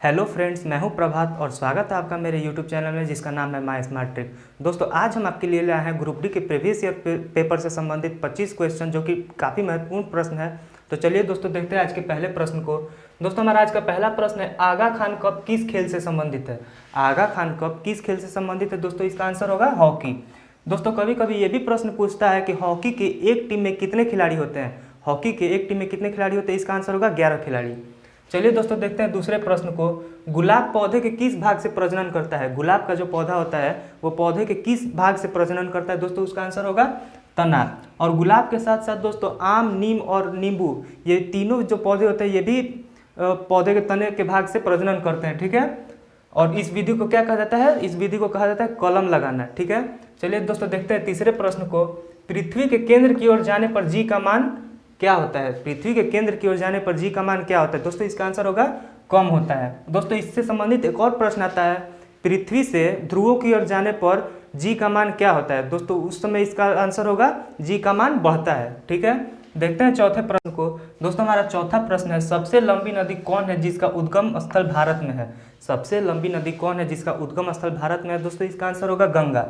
Hello friends, मैं हूं प्रभात और स्वागत है आपका मेरे यूट्यूब चैनल में जिसका नाम है माय स्मार्ट ट्रिक। दोस्तों, आज हम आपके लिए लाए हैं ग्रुप डी के प्रीवियस ईयर पेपर से संबंधित 25 क्वेश्चन जो कि काफ़ी महत्वपूर्ण प्रश्न है। तो चलिए दोस्तों देखते हैं आज के पहले प्रश्न को। दोस्तों, हमारा आज का पहला प्रश्न है, आगा खान कप किस खेल से संबंधित है। आगा खान कप किस खेल से संबंधित है दोस्तों? इसका आंसर होगा हॉकी। दोस्तों, कभी कभी ये भी प्रश्न पूछता है कि हॉकी की एक टीम में कितने खिलाड़ी होते हैं। हॉकी के एक टीम में कितने खिलाड़ी होते हैं? इसका आंसर होगा 11 खिलाड़ी। चलिए दोस्तों देखते हैं दूसरे प्रश्न को। गुलाब पौधे के किस भाग से प्रजनन करता है? गुलाब का जो पौधा होता है वो पौधे के किस भाग से प्रजनन करता है दोस्तों? उसका आंसर होगा तना। और गुलाब के साथ साथ दोस्तों आम, नीम और नींबू, ये तीनों जो पौधे होते हैं ये भी पौधे के तने के भाग से प्रजनन करते हैं। ठीक है, और इस विधि को क्या कहा जाता है? इस विधि को कहा जाता है कलम लगाना। ठीक है, चलिए दोस्तों देखते हैं तीसरे प्रश्न को। पृथ्वी के केंद्र की ओर जाने पर जी का मान क्या होता है? पृथ्वी के केंद्र की ओर जाने पर जी का मान क्या होता है दोस्तों? इसका आंसर होगा कम होता है। दोस्तों, इससे संबंधित एक और प्रश्न आता है, पृथ्वी से ध्रुवों की ओर जाने पर जी का मान क्या होता है दोस्तों? उस समय इसका आंसर होगा जी का मान बढ़ता है। ठीक है, देखते हैं चौथे प्रश्न को। दोस्तों, हमारा चौथा प्रश्न है, सबसे लंबी नदी कौन है जिसका उद्गम स्थल भारत में है? सबसे लंबी नदी कौन है जिसका उद्गम स्थल भारत में है दोस्तों? इसका आंसर होगा गंगा।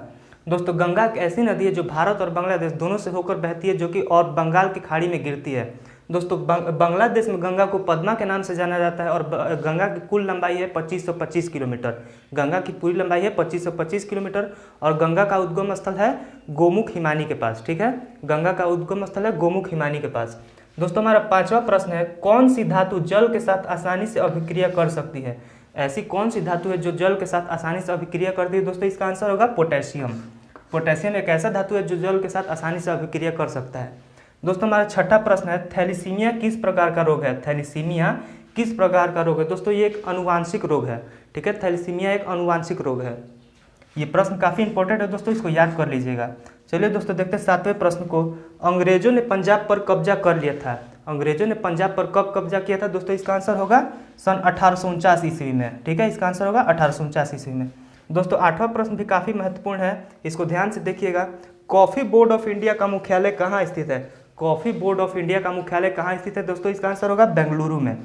दोस्तों, गंगा एक ऐसी नदी है जो भारत और बांग्लादेश दोनों से होकर बहती है, जो कि और बंगाल की खाड़ी में गिरती है। दोस्तों, बांग्लादेश में गंगा को पद्मा के नाम से जाना जाता है और गंगा की कुल लंबाई है 2525 किलोमीटर। गंगा की पूरी लंबाई है 2525 किलोमीटर और गंगा का उद्गम स्थल है गोमुख हिमानी के पास। ठीक है, गंगा का उद्गम स्थल है गोमुख हिमानी के पास। दोस्तों, हमारा पांचवा प्रश्न है, कौन सी धातु जल के साथ आसानी से अभिक्रिया कर सकती है? ऐसी कौन सी धातु है जो जल के साथ आसानी से अभिक्रिया करती है दोस्तों? इसका आंसर होगा पोटेशियम। पोटेशियम एक ऐसा धातु है जो जल के साथ आसानी से अभिक्रिया कर सकता है। दोस्तों, हमारा छठा प्रश्न है, थैलीसीमिया किस प्रकार का रोग है? थैलीसीमिया किस प्रकार का रोग है दोस्तों? ये एक अनुवांशिक रोग है। ठीक है, थैलीसीमिया एक अनुवांशिक रोग है। ये प्रश्न काफ़ी इंपॉर्टेंट है दोस्तों, इसको याद कर लीजिएगा। चलिए दोस्तों देखते हैं सातवें प्रश्न को। अंग्रेजों ने पंजाब पर कब्जा कर लिया था। अंग्रेजों ने पंजाब पर कब कब्जा किया था दोस्तों? इसका आंसर होगा सन 1849 ईस्वी में। ठीक है, इसका आंसर होगा 1849 ईस्वी में। दोस्तों, आठवां प्रश्न भी काफ़ी महत्वपूर्ण है, इसको ध्यान से देखिएगा। कॉफ़ी बोर्ड ऑफ इंडिया का मुख्यालय कहाँ स्थित है? कॉफ़ी बोर्ड ऑफ इंडिया का मुख्यालय कहाँ स्थित है दोस्तों? इसका आंसर होगा बेंगलुरु में।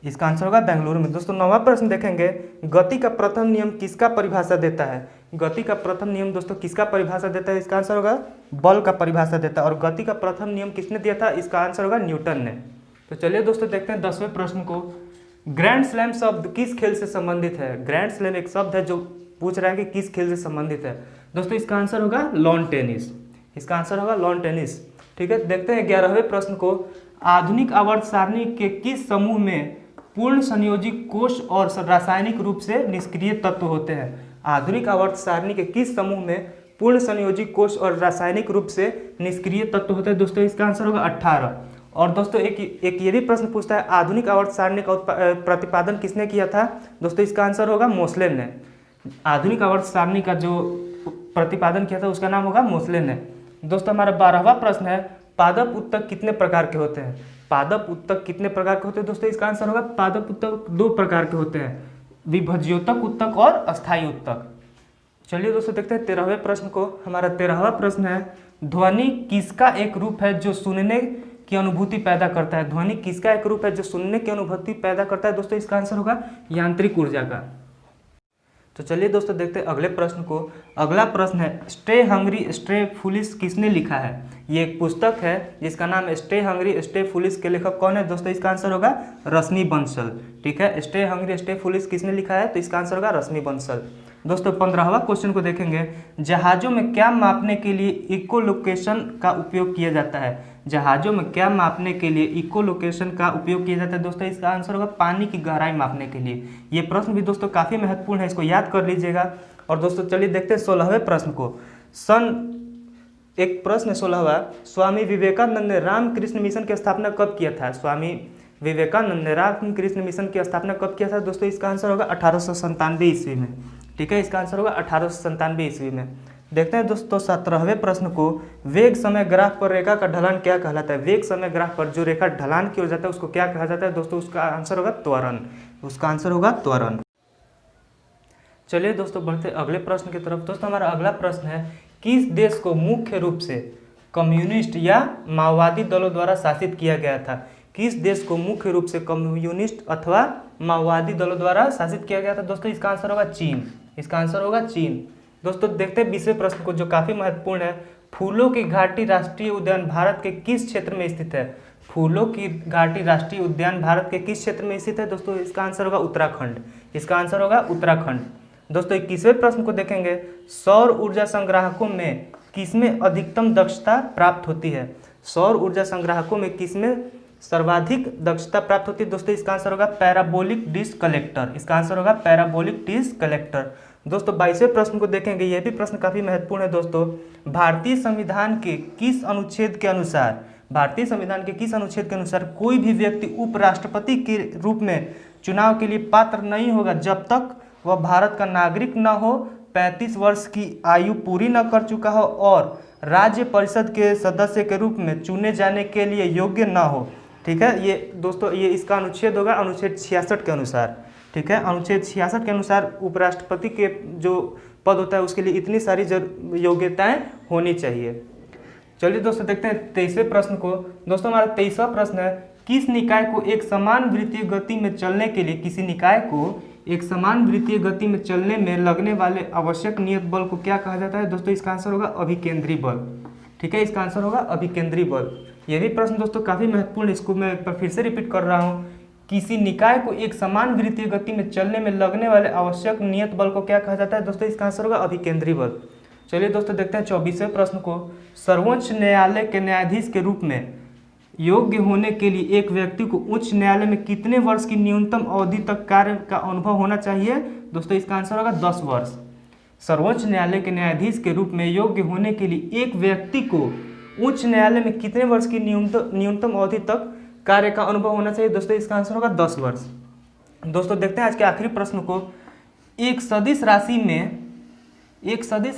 इसका आंसर होगा बेंगलुरु में। दोस्तों, नौवां प्रश्न देखेंगे, गति का प्रथम नियम किसका परिभाषा देता है? गति का प्रथम नियम दोस्तों किसका परिभाषा देता है? इसका आंसर होगा बल का परिभाषा देता है। और गति का प्रथम नियम किसने दिया था? इसका आंसर होगा न्यूटन ने। तो चलिए दोस्तों देखते हैं 10वें प्रश्न को। ग्रैंड स्लैम शब्द किस खेल से संबंधित है? ग्रैंड स्लैम एक शब्द है जो पूछ रहा है कि किस खेल से संबंधित है दोस्तों? इसका आंसर होगा लॉन टेनिस। इसका आंसर होगा लॉन टेनिस। ठीक है, देखते हैं 11वें प्रश्न को। आधुनिक आवर्त सारणी के किस समूह में पूर्ण संयोजी कोष और रासायनिक रूप से निष्क्रिय तत्व होते हैं? आधुनिक आवर्त सारणी के किस समूह में पूर्ण संयोजी कोष और रासायनिक रूप से निष्क्रिय तत्व होते हैं दोस्तों? इसका आंसर होगा 18। और दोस्तों एक ये भी प्रश्न पूछता है, आधुनिक आवर्त सारणी का प्रतिपादन किसने किया था दोस्तों? इसका आंसर होगा मोसलेन ने। आधुनिक आवर्त सारणी का जो प्रतिपादन किया था उसका नाम होगा मोसलेन ने। दोस्तों, हमारा 12वां प्रश्न है, पादप उत्तक कितने प्रकार के होते हैं? पादप उत्तक कितने प्रकार के होते हैं दोस्तों? इसका आंसर होगा पादप उत्तक 2 प्रकार के होते हैं, विभज्योतक उत्तक और अस्थायी उत्तक। चलिए दोस्तों देखते हैं 13वें प्रश्न को। हमारा 13वां प्रश्न है, ध्वनि किसका एक रूप है जो सुनने की अनुभूति पैदा करता है? ध्वनि किसका एक रूप है जो सुनने की अनुभूति पैदा करता है दोस्तों? इसका आंसर होगा यांत्रिक ऊर्जा का। तो चलिए दोस्तों देखते हैं अगले प्रश्न को। अगला प्रश्न है, स्टे हंग्री स्टे फुलिश किसने लिखा है? ये एक पुस्तक है जिसका नाम है स्टे हंग्री स्टे फुलिश। के लेखक कौन है दोस्तों? इसका आंसर होगा रश्मि बंसल। ठीक है, स्टे हंग्री स्टे फुलिश किसने लिखा है? तो इसका आंसर होगा रश्मि बंसल। दोस्तों, 15वां क्वेश्चन को देखेंगे, जहाजों में क्या मापने के लिए इको लोकेशन का उपयोग किया जाता है? जहाजों में क्या मापने के लिए इको लोकेशन का उपयोग किया जाता है दोस्तों? इसका आंसर होगा पानी की गहराई मापने के लिए। ये प्रश्न भी दोस्तों काफ़ी महत्वपूर्ण है, इसको याद कर लीजिएगा। और दोस्तों चलिए देखते हैं 16वें प्रश्न को। एक प्रश्न है 16वां, स्वामी विवेकानंद ने रामकृष्ण मिशन की स्थापना कब किया था? स्वामी विवेकानंद ने रामकृष्ण मिशन की स्थापना कब किया था दोस्तों? इसका आंसर होगा 1897 ईस्वी में। ठीक है, इसका आंसर होगा 1897 ईस्वी में। देखते हैं दोस्तों 17वें प्रश्न को, वेग समय ग्राफ पर रेखा का ढलान क्या कहलाता है? वेग समय ग्राफ पर जो रेखा ढलान की ओर जाता है उसको क्या कहा जाता है दोस्तों? उसका आंसर होगा त्वरण। उसका आंसर होगा त्वरण। चलिए दोस्तों बढ़ते अगले प्रश्न की तरफ। दोस्तों, हमारा अगला प्रश्न है, किस देश को मुख्य रूप से कम्युनिस्ट या माओवादी दलों द्वारा शासित किया गया था? किस देश को मुख्य रूप से कम्युनिस्ट अथवा माओवादी दलों द्वारा शासित किया गया था? दोस्तों इसका आंसर होगा चीन। इसका आंसर होगा चीन। दोस्तों देखते हैं 20वें प्रश्न को, जो काफ़ी महत्वपूर्ण है। फूलों की घाटी राष्ट्रीय उद्यान भारत के किस क्षेत्र में स्थित है? फूलों की घाटी राष्ट्रीय उद्यान भारत के किस क्षेत्र में स्थित है? दोस्तों इसका आंसर होगा उत्तराखंड। इसका आंसर होगा उत्तराखंड। दोस्तों 21वें प्रश्न को देखेंगे। सौर ऊर्जा संग्राहकों में किसमें अधिकतम दक्षता प्राप्त होती है? सौर ऊर्जा संग्राहकों में किसमें सर्वाधिक दक्षता प्राप्त होती है? दोस्तों इसका आंसर होगा पैराबोलिक डिश कलेक्टर। इसका आंसर होगा पैराबोलिक डिश कलेक्टर। दोस्तों 22वें प्रश्न को देखेंगे। यह भी प्रश्न काफी महत्वपूर्ण है दोस्तों। भारतीय संविधान के किस अनुच्छेद के अनुसार, भारतीय संविधान के किस अनुच्छेद के अनुसार कोई भी व्यक्ति उपराष्ट्रपति के रूप में चुनाव के लिए पात्र नहीं होगा जब तक वह भारत का नागरिक न हो, 35 वर्ष की आयु पूरी न कर चुका हो और राज्य परिषद के सदस्य के रूप में चुने जाने के लिए योग्य न हो। ठीक है, ये दोस्तों ये इसका अनुच्छेद होगा अनुच्छेद 66 के अनुसार। ठीक है, अनुच्छेद 66 के अनुसार उपराष्ट्रपति के जो पद होता है उसके लिए इतनी सारी योग्यताएं होनी चाहिए। चलिए दोस्तों देखते हैं 23वें प्रश्न को। दोस्तों हमारा 23वां प्रश्न है, किस निकाय को एक समान वृत्तीय गति में चलने के लिए, किसी निकाय को एक समान वृत्तीय गति में चलने में लगने वाले आवश्यक नियत बल को क्या कहा जाता है? दोस्तों इसका आंसर होगा अभिकेंद्री बल। ठीक है, इसका आंसर होगा अभिकेंद्री बल। यह भी प्रश्न दोस्तों काफी महत्वपूर्ण, इसको मैं एक बार फिर से रिपीट कर रहा हूँ। किसी निकाय को एक समान वृत्तीय गति में चलने में लगने वाले आवश्यक नियत बल को क्या कहा जाता है? दोस्तों इसका आंसर होगा अभिकेंद्री बल। चलिए दोस्तों देखते हैं 24वें प्रश्न को। सर्वोच्च न्यायालय के न्यायाधीश के रूप में योग्य होने के लिए एक व्यक्ति को उच्च न्यायालय में कितने वर्ष की न्यूनतम अवधि तक कार्य का अनुभव होना चाहिए? दोस्तों इसका आंसर होगा 10 वर्ष। सर्वोच्च न्यायालय के न्यायाधीश के रूप में योग्य होने के लिए एक व्यक्ति को उच्च न्यायालय में कितने वर्ष की न्यूनतम अवधि तक कार्य का अनुभव होना चाहिए? दोस्तों इसका आंसर होगा 10 वर्ष। दोस्तों देखते हैं आज के आखिरी प्रश्न को। एक सदिश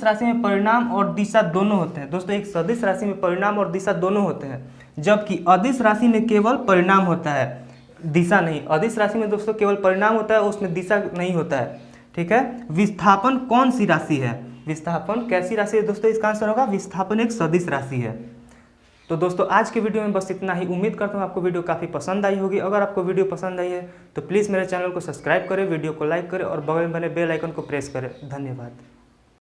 राशि में परिणाम और दिशा दोनों होते हैं। दोस्तों एक सदिश राशि में परिणाम और दिशा दोनों होते हैं, जबकि अदिश राशि में केवल परिणाम होता है, दिशा नहीं। अदिश राशि में दोस्तों केवल परिणाम होता है, उसमें दिशा नहीं होता है। ठीक है, विस्थापन कौन सी राशि है? विस्थापन कैसी राशि है? दोस्तों इसका आंसर होगा विस्थापन एक सदिश राशि है। तो दोस्तों आज के वीडियो में बस इतना ही। उम्मीद करता हूँ आपको वीडियो काफ़ी पसंद आई होगी। अगर आपको वीडियो पसंद आई है तो प्लीज़ मेरे चैनल को सब्सक्राइब करें, वीडियो को लाइक करें और बगल में बने बेल आइकन को प्रेस करें। धन्यवाद।